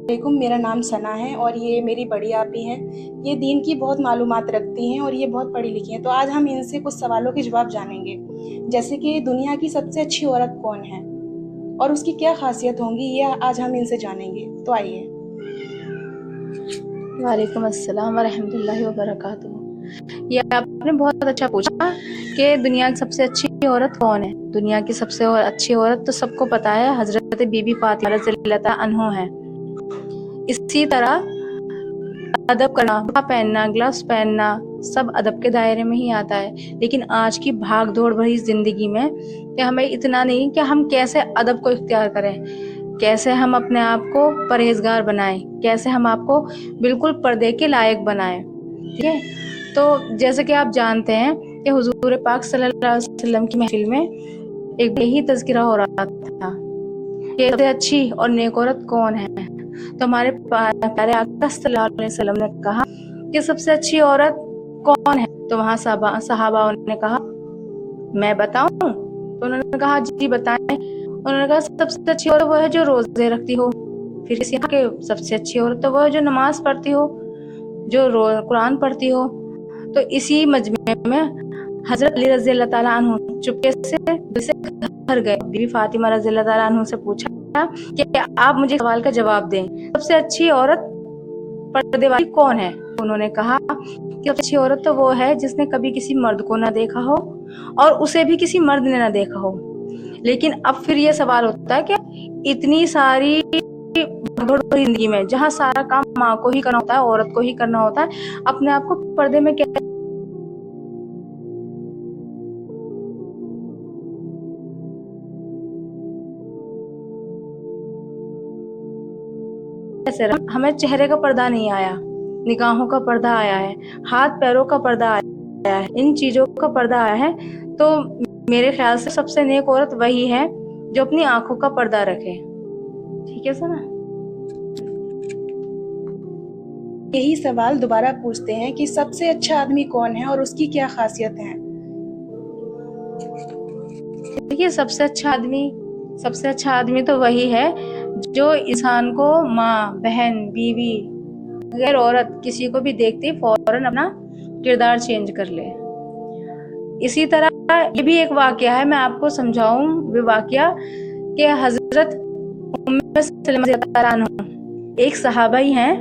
वालेकुम, मेरा नाम सना है और ये मेरी बड़ी आपी हैं। ये दीन की बहुत मालूमात रखती हैं और ये बहुत पढ़ी लिखी हैं। तो आज हम इनसे कुछ सवालों के जवाब जानेंगे, जैसे कि दुनिया की सबसे अच्छी औरत कौन है और उसकी क्या खासियत होंगी, ये आज हम इनसे जानेंगे। तो आइए। वालेकुम अस्सलाम वरहमतुल्लाहि वबरकातुहू। ये आपने बहुत अच्छा पूछा कि दुनिया की सबसे अच्छी औरत कौन है। दुनिया की सबसे अच्छी औरत तो सबको पता है, हजरत बीबी फातिमा रज़ियल्लाहु अन्हा है। इसी तरह अदब करना, कपड़ा पहनना, ग्लव्स पहनना सब अदब के दायरे में ही आता है। लेकिन आज की भाग दौड़ भरी जिंदगी में कि हमें इतना नहीं कि हम कैसे अदब को इख्तियार करें, कैसे हम अपने आप को परहेजगार बनाएं, कैसे हम आपको बिल्कुल पर्दे के लायक बनाएं। ठीक है, तो जैसे कि आप जानते हैं कि हुजूर पाक सल्लल्लाहु अलैहि वसल्लम की महफिल में एक यही तज़किरा हो रहा था कि सबसे अच्छी और नेक औरत कौन है। तो हमारे प्यारे आका सल्लल्लाहु अलैहि वसल्लम ने कहा कि सबसे अच्छी औरत कौन है। तो वहाँ सहाबा ने कहा मैं बताऊं? तो उन्होंने कहा जी बताएं। उन्होंने कहा सबसे अच्छी औरत वो है जो रोजे रखती हो। फिर किसी के सबसे अच्छी औरत तो वो है जो नमाज पढ़ती हो, जो कुरान पढ़ती हो। तो इसी मजमे में हजरत अली रज़ियल्लाहु ताला अन्हु चुपके से घर गए। बीबी फातिमा रज़ियल्लाहु ताला अन्हु से पूछा कि आप मुझे सवाल का जवाब दें, सबसे अच्छी औरत पर्दे वाली कौन है। उन्होंने कहा कि सबसे अच्छी औरत तो वो है जिसने कभी किसी मर्द को ना देखा हो और उसे भी किसी मर्द ने ना देखा हो। लेकिन अब फिर ये सवाल होता है कि इतनी सारी जिंदगी में जहाँ सारा काम माँ को ही करना होता है, औरत को ही करना होता है, अपने आप को पर्दे में कैसे हमें चेहरे का पर्दा नहीं आया, निगाहों का पर्दा आया है, हाथ पैरों का पर्दा आया है, इन चीजों का पर्दा आया है। तो मेरे ख्याल से सबसे नेक औरत वही है जो अपनी आंखों का पर्दा रखे। ठीक है सना? यही सवाल दोबारा पूछते हैं कि सबसे अच्छा आदमी कौन है और उसकी क्या खासियत है। देखिए, सबसे अच्छा आदमी तो वही है जो इंसान को माँ, बहन, बीवी, गैर औरत किसी को भी देखते ही फौरन अपना किरदार चेंज कर ले। इसी तरह ये भी एक वाकया है, मैं आपको समझाऊं वो वाकया कि हजरत उम्मे सलमा रज़ियल्लाहु अन्हा एक सहाबा ही हैं।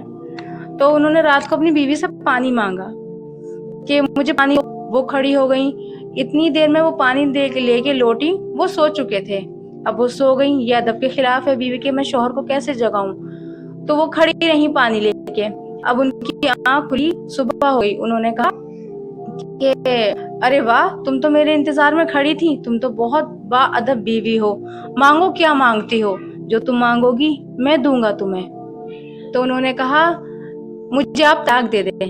तो उन्होंने रात को अपनी बीवी से पानी मांगा कि मुझे पानी। वो खड़ी हो गई, इतनी देर में वो पानी दे के लेके लौटी। वो सो चुके थे, अब वो सो गई। ये अदब के खिलाफ है बीवी के, मैं शौहर को कैसे जगाऊं। तो वो खड़ी रही पानी लेके। अब उनकी आंख खुली, सुबह हो गई। उन्होंने कहा कि अरे वाह, तुम तो मेरे इंतजार में खड़ी थी, तुम तो बहुत बाअदब बीवी हो, मांगो क्या मांगती हो, जो तुम मांगोगी मैं दूंगा तुम्हें। तो उन्होंने कहा मुझे आप तलाक दे दे।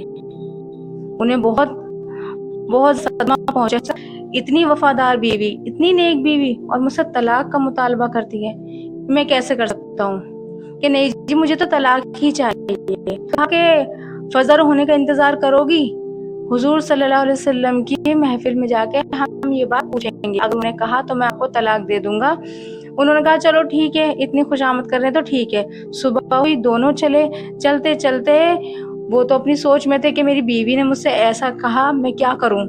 उन्हें बहुत सदमा पहुंचा, इतनी वफादार बीवी, इतनी नेक बीवी और मुझसे तलाक का मुतालबा करती है, मैं कैसे कर सकता हूँ। कि नहीं जी, मुझे तो तलाक ही चाहिए। कहा कि फजर होने का इंतजार करोगी, हुजूर सल्लल्लाहु अलैहि वसल्लम की महफिल में जाके हम ये बात पूछेंगे, अगर उन्होंने कहा तो मैं आपको तलाक दे दूंगा। उन्होंने कहा चलो ठीक है, इतनी खुशामद कर रहे हैं तो ठीक है। सुबह हुई, दोनों चले। चलते चलते वो तो अपनी सोच में थे कि मेरी बीवी ने मुझसे ऐसा कहा, मैं क्या करूं।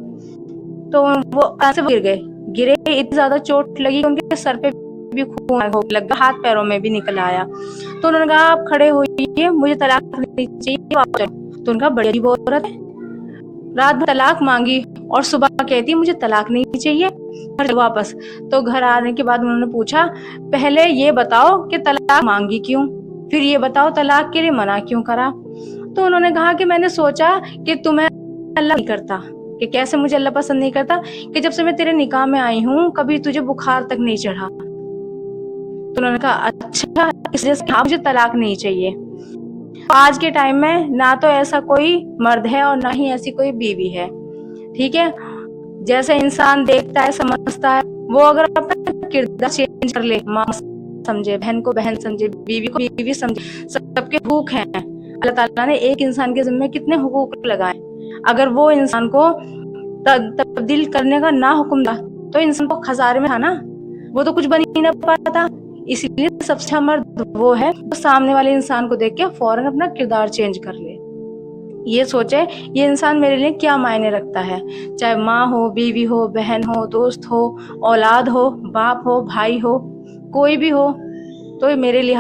तो वो ऐसे गिरे, इतनी ज्यादा चोट लगी उनके सर पे भी खून लगा, हाथ पैरों में भी निकल आया। तो उन्होंने कहा आप खड़े होइए, मुझे तलाक नहीं चाहिए। तो उनका बड़ी औरत है, रात भर तलाक मांगी और सुबह कहती मुझे तलाक नहीं चाहिए, घर वापस। तो घर आने के बाद उन्होंने पूछा पहले ये बताओ कि तलाक मांगी क्यों, फिर ये बताओ तलाक के लिए मना क्यों करा। तो उन्होंने कहा कि मैंने सोचा कि तुम्हें अल्लाह नहीं करता, कि कैसे मुझे अल्लाह पसंद नहीं करता कि जब से मैं तेरे निकाह में आई हूँ कभी तुझे बुखार तक नहीं चढ़ा। तो उन्होंने कहा अच्छा, इसलिए मुझे तलाक नहीं चाहिए। आज के टाइम में ना तो ऐसा कोई मर्द है और ना ही ऐसी कोई बीवी है। ठीक है, जैसे इंसान देखता है समझता है, वो अगर अपना किरदार चेंज कर ले, माँ समझे, बहन को बहन समझे, बीवी को बीवी समझे, सबके हुकूक हैं। अल्लाह ताला ने एक इंसान के ज़िम्मे कितने हुकूक लगाए, अगर वो इंसान को तब्दील करने का ना हुक्म था तो इंसान को खजारे में था ना, वो तो कुछ बन ही ना पाता। اس لیے سب سے اچھا مرد وہ ہے جو سامنے والے انسان کو دیکھ کے فوراً اپنا کردار چینج کر لے، یہ سوچے یہ انسان میرے لیے کیا معنی رکھتا ہے، چاہے ماں ہو، بیوی ہو، بہن ہو، دوست ہو، اولاد ہو، باپ ہو، بھائی ہو، کوئی بھی ہو، تو میرے لیے